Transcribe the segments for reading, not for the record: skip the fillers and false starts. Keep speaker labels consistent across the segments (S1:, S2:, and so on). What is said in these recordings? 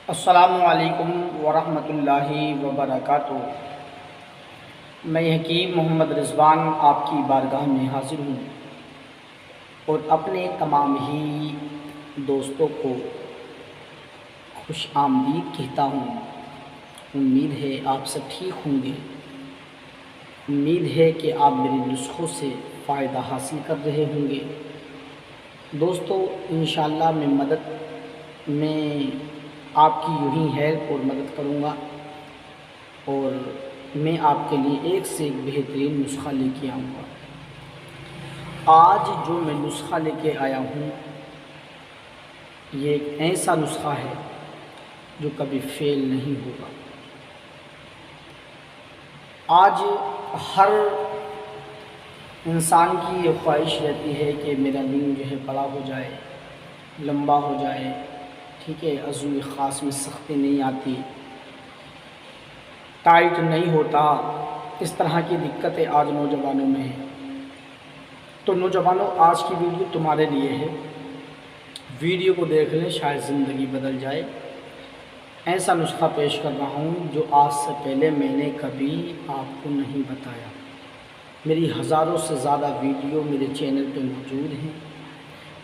S1: السلام علیکم ورحمۃ اللہ وبرکاتہ۔ میں حکیم محمد رضوان آپ کی بارگاہ میں حاضر ہوں اور اپنے تمام ہی دوستوں کو خوش آمدید کہتا ہوں۔ امید ہے آپ سب ٹھیک ہوں گے۔ امید ہے کہ آپ میرے نسخوں سے فائدہ حاصل کر رہے ہوں گے۔ دوستو، انشاءاللہ میں آپ کی یوں ہی ہیلپ اور مدد کروں گا، اور میں آپ کے لیے ایک سے ایک بہترین نسخہ لے کے آؤں گا۔ آج جو میں نسخہ لے کے آیا ہوں، یہ ایک ایسا نسخہ ہے جو کبھی فیل نہیں ہوگا۔ آج ہر انسان کی یہ خواہش رہتی ہے کہ میرا دین جو ہے بڑا ہو جائے، لمبا ہو جائے، ٹھیک ہے، عضو خاص میں سختی نہیں آتی، ٹائٹ نہیں ہوتا۔ اس طرح کی دقتیں آج نوجوانوں میں ہیں۔ تو نوجوانوں، آج کی ویڈیو تمہارے لیے ہے۔ ویڈیو کو دیکھ لیں، شاید زندگی بدل جائے۔ ایسا نسخہ پیش کر رہا ہوں جو آج سے پہلے میں نے کبھی آپ کو نہیں بتایا۔ میری ہزاروں سے زیادہ ویڈیو میرے چینل پہ موجود ہیں،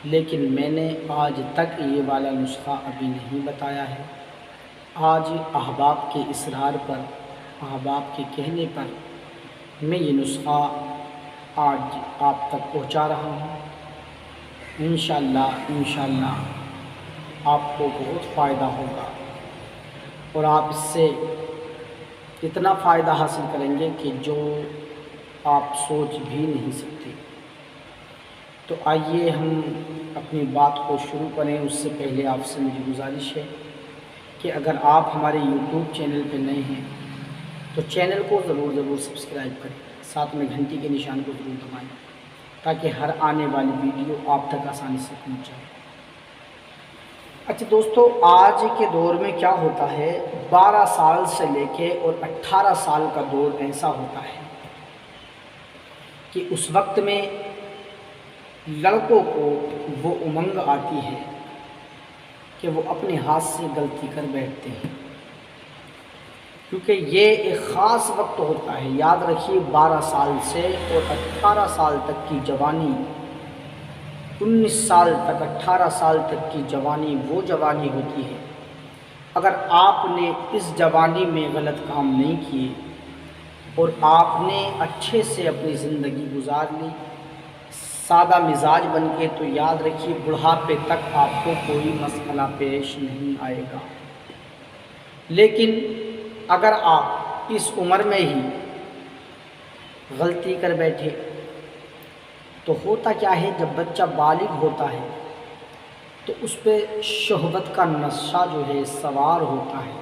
S1: لیکن میں نے آج تک یہ والا نسخہ ابھی نہیں بتایا ہے۔ آج احباب کے اصرار پر، احباب کے کہنے پر میں یہ نسخہ آج آپ تک پہنچا رہا ہوں۔ انشاءاللہ آپ کو بہت فائدہ ہوگا، اور آپ اس سے اتنا فائدہ حاصل کریں گے کہ جو آپ سوچ بھی نہیں سکتے۔ تو آئیے ہم اپنی بات کو شروع کریں۔ اس سے پہلے آپ سے میری گزارش ہے کہ اگر آپ ہمارے یوٹیوب چینل پہ نئے ہیں تو چینل کو ضرور سبسکرائب کریں، ساتھ میں گھنٹی کے نشان کو ضرور دبائیں تاکہ ہر آنے والی ویڈیو آپ تک آسانی سے پہنچ جائے۔ اچھا دوستو، آج کے دور میں کیا ہوتا ہے، 12 سال سے لے کے اور 18 سال کا دور ایسا ہوتا ہے کہ اس وقت میں لڑکوں کو وہ امنگ آتی ہے کہ وہ اپنے ہاتھ سے غلطی کر بیٹھتے ہیں، کیونکہ یہ ایک خاص وقت ہوتا ہے۔ یاد رکھیے، 12 سال سے اور 18 سال تک کی جوانی، 19 سال تک 18 سال تک کی جوانی وہ جوانی ہوتی ہے، اگر آپ نے اس جوانی میں غلط کام نہیں کیے اور آپ نے اچھے سے اپنی زندگی گزار لی سادہ مزاج بن کے، تو یاد رکھیے بڑھاپے تک آپ کو کوئی مسئلہ پیش نہیں آئے گا۔ لیکن اگر آپ اس عمر میں ہی غلطی کر بیٹھے تو ہوتا کیا ہے، جب بچہ بالغ ہوتا ہے تو اس پہ شہوت کا نشہ جو ہے سوار ہوتا ہے،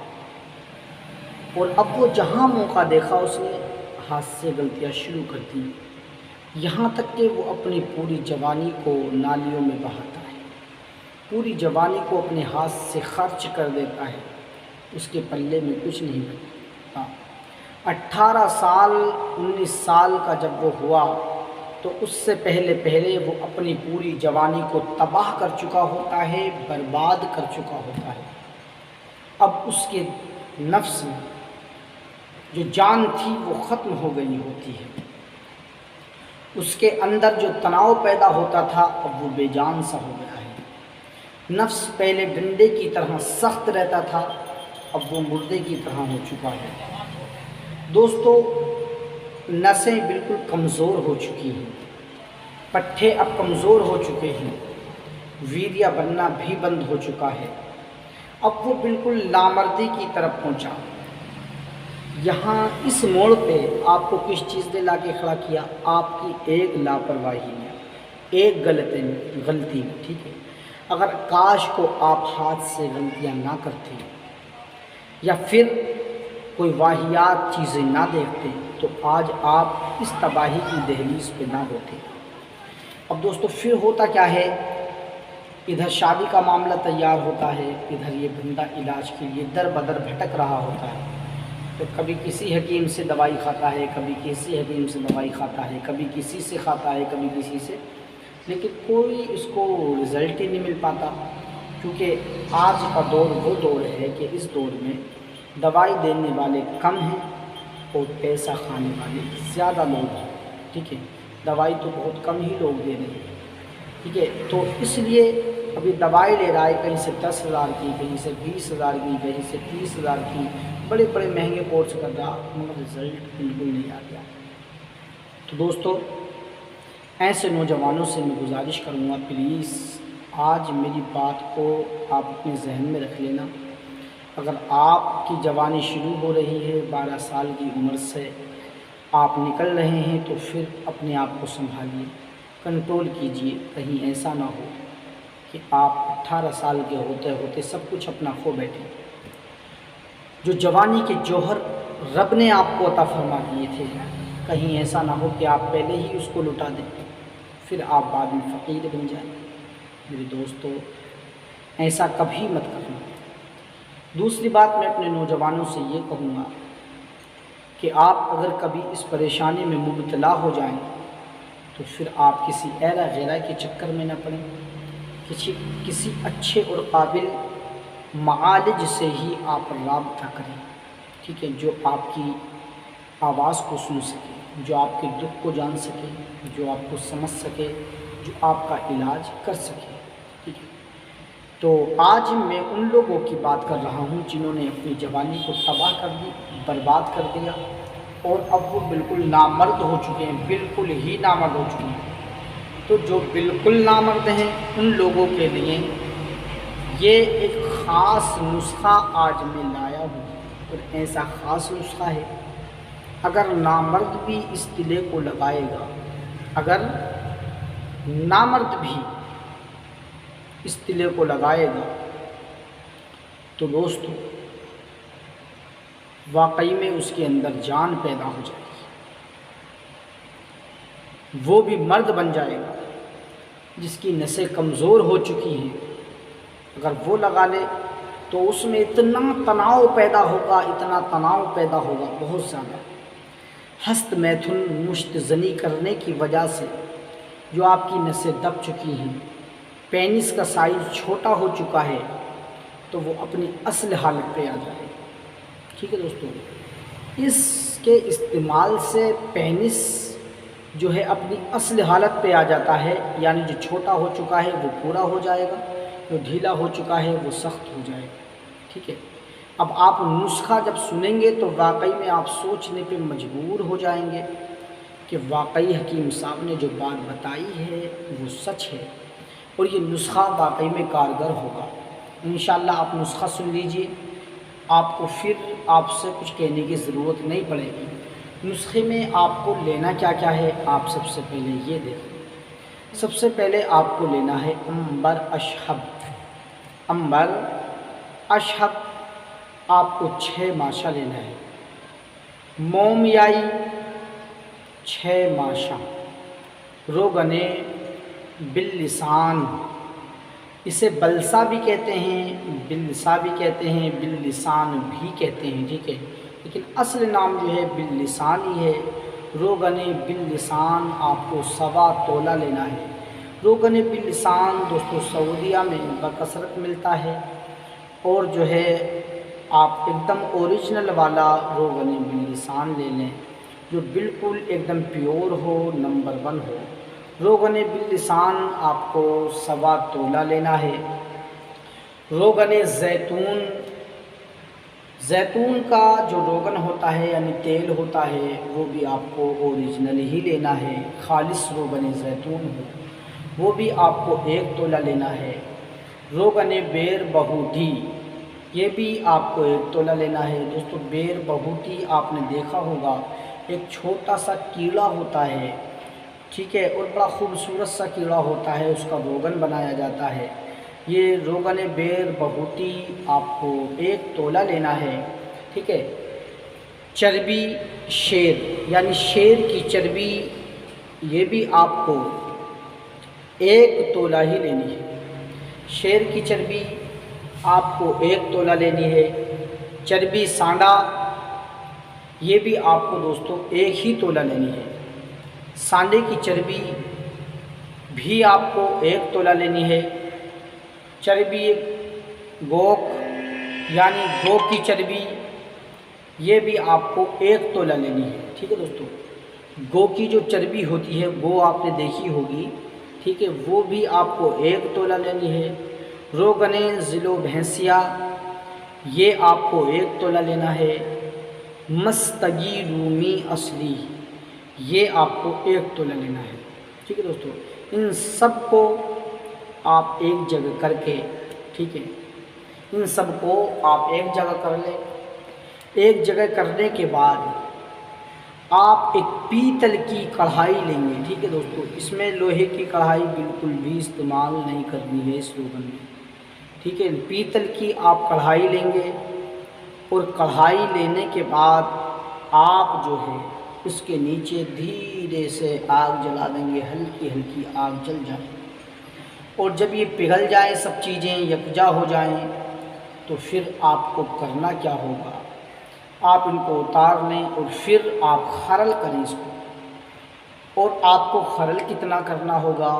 S1: اور اب وہ جہاں موقع دیکھا اس نے ہاتھ سے غلطیاں شروع کر دی، یہاں تک کہ وہ اپنی پوری جوانی کو نالیوں میں بہاتا ہے، پوری جوانی کو اپنے ہاتھ سے خرچ کر دیتا ہے، اس کے پلے میں کچھ نہیں بچتا۔ 18 سال 19 سال کا جب وہ ہوا تو اس سے پہلے وہ اپنی پوری جوانی کو تباہ کر چکا ہوتا ہے، برباد کر چکا ہوتا ہے۔ اب اس کے نفس میں جو جان تھی وہ ختم ہو گئی ہوتی ہے، اس کے اندر جو تناؤ پیدا ہوتا تھا اب وہ بے جان سا ہو گیا ہے۔ نفس پہلے ڈنڈے کی طرح سخت رہتا تھا، اب وہ مردے کی طرح ہو چکا ہے۔ دوستو، نسیں بالکل کمزور ہو چکی ہیں، پٹھے اب کمزور ہو چکے ہیں، ویریا بننا بھی بند ہو چکا ہے، اب وہ بالکل لامردی کی طرف پہنچا۔ یہاں اس موڑ پہ آپ کو کس چیز نے لا کے کھڑا کیا؟ آپ کی ایک لاپرواہی نے، ایک غلطی نے، ٹھیک ہے۔ اگر کاش کو آپ ہاتھ سے غلطیاں نہ کرتے یا پھر کوئی واہیات چیزیں نہ دیکھتے تو آج آپ اس تباہی کی دہلیز پہ نہ ہوتے۔ اب دوستو، پھر ہوتا کیا ہے، ادھر شادی کا معاملہ تیار ہوتا ہے، ادھر یہ بندہ علاج کے لیے در بدر بھٹک رہا ہوتا ہے، تو کبھی کسی حکیم سے دوائی کھاتا ہے، کبھی کسی حکیم سے دوائی کھاتا ہے، کبھی کسی سے کھاتا ہے، کبھی کسی سے، لیکن کوئی اس کو رزلٹ ہی نہیں مل پاتا۔ کیونکہ آج کا دور وہ دور ہے کہ اس دور میں دوائی دینے والے کم ہیں اور پیسہ کھانے والے زیادہ لوگ ہیں، ٹھیک ہے۔ دوائی تو بہت کم ہی لوگ دے رہے ہیں، ٹھیک ہے۔ تو اس لیے ابھی دوائی لے رہا ہے کہیں سے 10,000 کی، کہیں سے 20,000 کی، کہیں سے 30,000 کی، بڑے بڑے مہنگے کورس کر رہا، مگر رزلٹ بالکل نہیں آ گیا۔ تو دوستو، ایسے نوجوانوں سے میں گزارش کروں گا، پلیز آج میری بات کو آپ اپنے ذہن میں رکھ لینا۔ اگر آپ کی جوانی شروع ہو رہی ہے، 12 سال کی عمر سے آپ نکل رہے ہیں، تو پھر اپنے آپ کو سنبھالیے، کنٹرول کیجئے، کہیں ایسا نہ ہو کہ آپ 18 سال کے ہوتے ہوتے سب کچھ اپنا کھو بیٹھیں۔ جو جوانی کے جوہر رب نے آپ کو عطا فرما دیے تھے، کہیں ایسا نہ ہو کہ آپ پہلے ہی اس کو لٹا دیں، پھر آپ بعد میں فقیر بن جائیں۔ میرے دوستو، ایسا کبھی مت کرنا۔ دوسری بات میں اپنے نوجوانوں سے یہ کہوں گا کہ آپ اگر کبھی اس پریشانی میں مبتلا ہو جائیں تو پھر آپ کسی ایرا غیرہ کے چکر میں نہ پڑیں، کسی اچھے اور قابل معالج سے ہی آپ رابطہ کریں، ٹھیک ہے، جو آپ کی آواز کو سن سکے، جو آپ کے دکھ کو جان سکے، جو آپ کو سمجھ سکے، جو آپ کا علاج کر سکے، ٹھیک ہے۔ تو آج میں ان لوگوں کی بات کر رہا ہوں جنہوں نے اپنی جوانی کو تباہ کر دی، برباد کر دیا، اور اب وہ بالکل نامرد ہو چکے ہیں، بالکل ہی نامرد ہو چکے ہیں۔ تو جو بالکل نامرد ہیں ان لوگوں کے لیے یہ ایک خاص نسخہ آج میں لایا ہوں، اور ایسا خاص نسخہ ہے، اگر نامرد بھی اس تلے کو لگائے گا، اگر نامرد بھی اس تلے کو لگائے گا تو دوستو واقعی میں اس کے اندر جان پیدا ہو جائے گی، وہ بھی مرد بن جائے گا۔ جس کی نسیں کمزور ہو چکی ہیں اگر وہ لگا لے تو اس میں اتنا تناؤ پیدا ہوگا، اتنا تناؤ پیدا ہوگا بہت زیادہ، ہست میتھن مشت زنی کرنے کی وجہ سے جو آپ کی نسیں دب چکی ہیں، پینس کا سائز چھوٹا ہو چکا ہے، تو وہ اپنی اصل حالت پہ آ جائے، ٹھیک ہے دوستو۔ اس کے استعمال سے پینس جو ہے اپنی اصل حالت پہ آ جاتا ہے، یعنی جو چھوٹا ہو چکا ہے وہ پورا ہو جائے گا، جو ڈھیلا ہو چکا ہے وہ سخت ہو جائے گا، ٹھیک ہے۔ اب آپ نسخہ جب سنیں گے تو واقعی میں آپ سوچنے پہ مجبور ہو جائیں گے کہ واقعی حکیم صاحب نے جو بات بتائی ہے وہ سچ ہے، اور یہ نسخہ واقعی میں کارگر ہوگا۔ انشاءاللہ آپ نسخہ سن لیجئے، آپ کو پھر آپ سے کچھ کہنے کی ضرورت نہیں پڑے گی۔ نسخے میں آپ کو لینا کیا کیا ہے، آپ سب سے پہلے یہ دیکھیں۔ سب سے پہلے آپ کو لینا ہے عنبر اشہب۔ عنبر اشہب آپ کو 6 ماشہ لینا ہے، مومیائی 6 ماشہ، روغن باللسان، اسے بلسا بھی کہتے ہیں، بلسا بھی کہتے ہیں، باللسان بھی کہتے ہیں، ٹھیک ہے، لیکن اصل نام جو ہے باللسان ہی ہے۔ روغن باللسان آپ کو 1.25 تولہ لینا ہے۔ روغن باللسان دوستو سعودیہ میں بکثرت ملتا ہے، اور جو ہے آپ ایک دم اوریجنل والا روغن باللسان لے لیں جو بالکل ایک دم پیور ہو، نمبر 1 ہو۔ روغن باللسان آپ کو 1.25 تولہ لینا ہے۔ روغن زیتون، زیتون کا جو روغن ہوتا ہے یعنی تیل ہوتا ہے وہ بھی آپ کو اوریجنل ہی لینا ہے، خالص روغن زیتون ہو، وہ بھی آپ کو 1 تولہ لینا ہے۔ روغن بیر بہوٹی، یہ بھی آپ کو 1 تولہ لینا ہے۔ دوستو بیر بہوٹی آپ نے دیکھا ہوگا، ایک چھوٹا سا کیڑا ہوتا ہے، ٹھیک ہے، اور بڑا خوبصورت سا کیڑا ہوتا ہے، اس کا روغن بنایا جاتا ہے۔ یہ روغن بیر بہوٹی آپ کو 1 تولہ لینا ہے، ٹھیک ہے۔ چربی شیر یعنی شیر کی چربی، یہ بھی آپ کو 1 تولہ ہی لینی ہے۔ شیر کی چربی آپ کو 1 تولہ لینی ہے۔ چربی سانڈا، یہ بھی آپ کو دوستو 1 ہی تولہ لینی ہے۔ سانڈے کی چربی بھی آپ کو 1 تولہ لینی ہے۔ چربی گوک یعنی گو کی چربی، یہ بھی آپ کو 1 تولہ لینی ہے، ٹھیک ہے دوستو۔ گو کی جو چربی ہوتی ہے وہ آپ نے دیکھی ہوگی، ٹھیک ہے، وہ بھی آپ کو 1 تولہ لینی ہے۔ روغن ذیل و بھینسیا، یہ آپ کو 1 تولہ لینا ہے۔ مستگی رومی اصلی، یہ آپ کو 1 تولہ لینا ہے، ٹھیک ہے دوستو۔ ان سب کو آپ ایک جگہ کر کے، ٹھیک ہے، ان سب کو آپ ایک جگہ کر لیں۔ ایک جگہ کرنے کے بعد آپ ایک پیتل کی کڑھائی لیں گے، ٹھیک ہے دوستو۔ اس میں لوہے کی کڑھائی بالکل بھی استعمال نہیں کرنی ہے اس روغن میں، ٹھیک ہے۔ پیتل کی آپ کڑھائی لیں گے، اور کڑھائی لینے کے بعد آپ جو ہے اس کے نیچے دھیرے سے آگ جلا دیں گے، ہلکی ہلکی آگ جل جائے، اور جب یہ پگھل جائیں، سب چیزیں یکجا ہو جائیں، تو پھر آپ کو کرنا کیا ہوگا، آپ ان کو اتار لیں اور پھر آپ خرل کریں اس کو۔ اور آپ کو خرل کتنا کرنا ہوگا،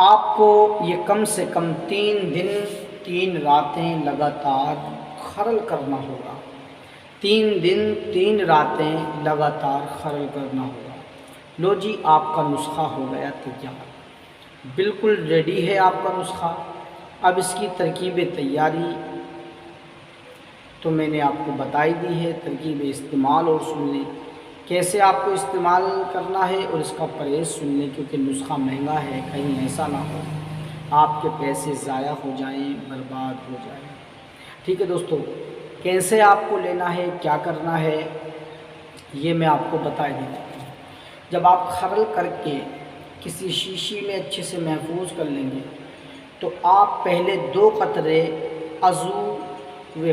S1: آپ کو یہ کم سے کم 3 دن 3 راتیں لگاتار خرل کرنا ہوگا، 3 دن 3 راتیں لگاتار خرل کرنا ہوگا۔ لو جی، آپ کا نسخہ ہو گیا تیار، بالکل ریڈی ہے آپ کا نسخہ۔ اب اس کی ترکیب تیاری تو میں نے آپ کو بتائی دی ہے، ترکیب استعمال اور سن لیں کیسے آپ کو استعمال کرنا ہے، اور اس کا پرہیز سن لیں، کیونکہ نسخہ مہنگا ہے، کہیں ایسا نہ ہو آپ کے پیسے ضائع ہو جائیں، برباد ہو جائیں، ٹھیک ہے دوستو۔ کیسے آپ کو لینا ہے، کیا کرنا ہے، یہ میں آپ کو بتا دیتا ہوں۔ جب آپ خرل کر کے کسی شیشی میں اچھے سے محفوظ کر لیں گے، تو آپ پہلے 2 قطرے عضو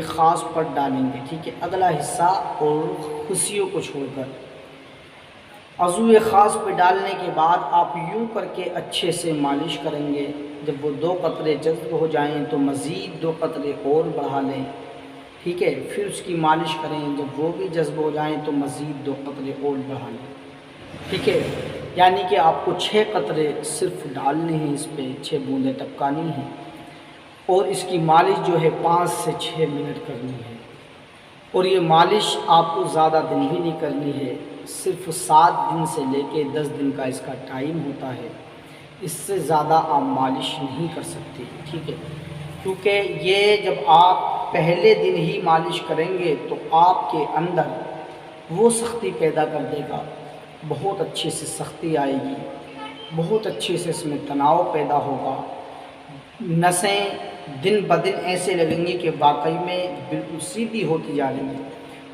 S1: خاص پر ڈالیں گے، ٹھیک ہے، اگلا حصہ اور خصیوں کو چھوڑ کر۔ عضو خاص پہ ڈالنے کے بعد آپ یوں کر کے اچھے سے مالش کریں گے۔ جب وہ 2 قطرے جذب ہو جائیں تو مزید 2 قطرے اور بڑھا لیں، ٹھیک ہے، پھر اس کی مالش کریں۔ جب وہ بھی جذب ہو جائیں تو مزید 2 قطرے اور بڑھا لیں، ٹھیک ہے، یعنی کہ آپ کو 6 قطرے صرف ڈالنے ہیں، اس پہ 6 بوندیں ٹپکانی ہیں، اور اس کی مالش جو ہے 5 سے 6 منٹ کرنی ہے۔ اور یہ مالش آپ کو زیادہ دن بھی نہیں کرنی ہے، صرف 7 دن سے لے کے 10 دن کا اس کا ٹائم ہوتا ہے، اس سے زیادہ آپ مالش نہیں کر سکتے، ٹھیک ہے، کیونکہ یہ جب آپ پہلے دن ہی مالش کریں گے تو آپ کے اندر وہ سختی پیدا کر دے گا، بہت اچھے سے سختی آئے گی، بہت اچھے سے اس میں تناؤ پیدا ہوگا، نسیں دن بدن ایسے لگیں گی کہ واقعی میں بالکل سیدھی ہوتی جا رہی ہیں،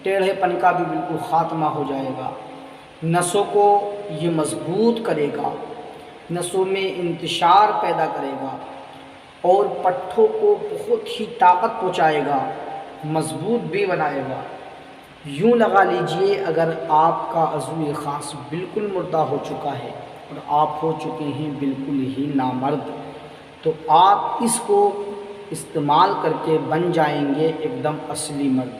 S1: ٹیڑھے پن کا بھی بالکل خاتمہ ہو جائے گا، نسوں کو یہ مضبوط کرے گا، نسوں میں انتشار پیدا کرے گا، اور پٹھوں کو بہت ہی طاقت پہنچائے گا، مضبوط بھی بنائے گا۔ یوں لگا لیجئے اگر آپ کا عضو خاص بالکل مردہ ہو چکا ہے اور آپ ہو چکے ہیں بالکل ہی نامرد، تو آپ اس کو استعمال کر کے بن جائیں گے ایک دم اصلی مرد،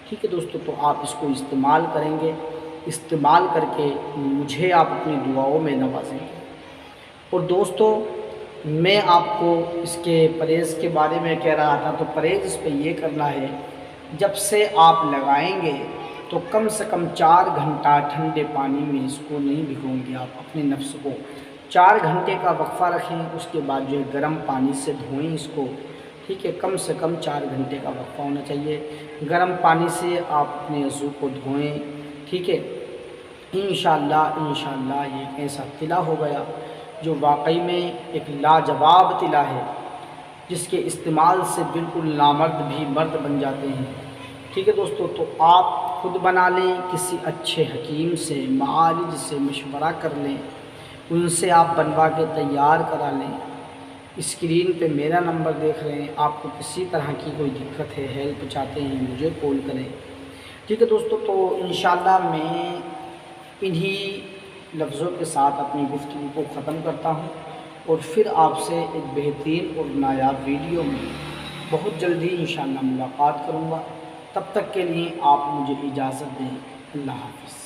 S1: ٹھیک ہے دوستو۔ تو آپ اس کو استعمال کریں گے، استعمال کر کے مجھے آپ اپنی دعاؤں میں نوازیں گے۔ اور دوستو، میں آپ کو اس کے پرہیز کے بارے میں کہہ رہا تھا، تو پرہیز اس پہ یہ کرنا ہے، جب سے آپ لگائیں گے تو کم سے کم 4 گھنٹہ ٹھنڈے پانی میں اس کو نہیں بھگوئیں گے، آپ اپنے نفس کو 4 گھنٹے کا وقفہ رکھیں، اس کے بعد جو ہے گرم پانی سے دھوئیں اس کو، ٹھیک ہے، کم سے کم 4 گھنٹے کا وقفہ ہونا چاہیے، گرم پانی سے آپ اپنے عضو کو دھوئیں، ٹھیک ہے۔ انشاءاللہ یہ ایک ایسا طلا ہو گیا جو واقعی میں ایک لاجواب طلا ہے، جس کے استعمال سے بالکل نامرد بھی مرد بن جاتے ہیں، ٹھیک ہے دوستو۔ تو آپ خود بنا لیں، کسی اچھے حکیم سے، معالج سے مشورہ کر لیں، ان سے آپ بنوا کے تیار کرا لیں۔ اسکرین پہ میرا نمبر دیکھ رہے ہیں، آپ کو کسی طرح کی کوئی دقت ہے، ہیلپ چاہتے ہیں، مجھے کال کریں، ٹھیک ہے دوستو۔ تو انشاءاللہ میں انہی لفظوں کے ساتھ اپنی گفتگو کو ختم کرتا ہوں، اور پھر آپ سے ایک بہترین اور نایاب ویڈیو میں بہت جلدی انشاءاللہ ملاقات کروں گا۔ تب تک کے لیے آپ مجھے اجازت دیں، اللہ حافظ۔